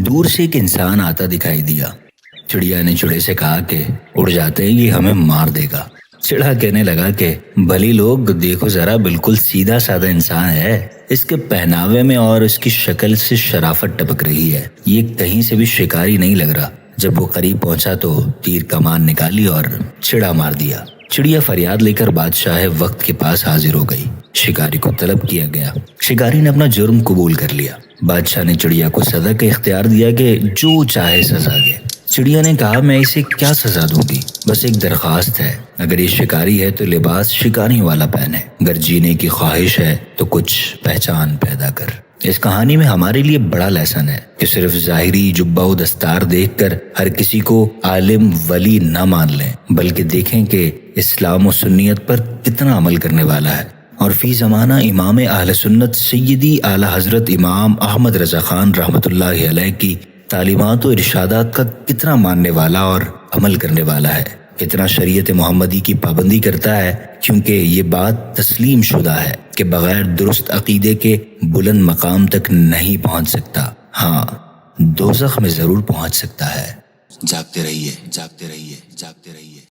دور سے ایک انسان آتا دکھائی دیا۔ چڑیا نے چڑے سے کہا کہ اڑ جاتے ہیں، یہ ہمیں مار دے گا۔ چڑا کہنے لگا کہ بھلی لوگ دیکھو ذرا، بالکل سیدھا سادہ انسان ہے، اس کے پہناوے میں اور اس کی شکل سے شرافت ٹپک رہی ہے، یہ کہیں سے بھی شکاری نہیں لگ رہا۔ جب وہ قریب پہنچا تو تیر کمان نکالی اور چڑا مار دیا۔ چڑیا فریاد لے کر بادشاہ وقت کے پاس حاضر ہو گئی۔ شکاری کو طلب کیا گیا۔ شکاری نے اپنا جرم قبول کر لیا۔ بادشاہ نے چڑیا کو سزا کا اختیار دیا کہ جو چاہے سزا دے۔ چڑیا نے کہا میں اسے کیا سزا دوں گی، بس ایک درخواست ہے، اگر یہ شکاری ہے تو لباس شکاری والا پہنے، اگر جینے کی خواہش ہے تو کچھ پہچان پیدا کر۔ اس کہانی میں ہمارے لیے بڑا لیسن ہے کہ صرف ظاہری جبہ و دستار دیکھ کر ہر کسی کو عالم ولی نہ مان لیں، بلکہ دیکھیں کہ اسلام و سنیت پر کتنا عمل کرنے والا ہے، اور فی زمانہ امام اہل سنت سیدی اعلی حضرت امام احمد رضا خان رحمۃ اللہ علیہ کی تعلیمات و ارشادات کا کتنا ماننے والا اور عمل کرنے والا ہے، کتنا شریعت محمدی کی پابندی کرتا ہے، کیونکہ یہ بات تسلیم شدہ ہے کہ بغیر درست عقیدے کے بلند مقام تک نہیں پہنچ سکتا، ہاں دوزخ میں ضرور پہنچ سکتا ہے۔ جاگتے رہیے، جاگتے رہیے، جاگتے رہیے۔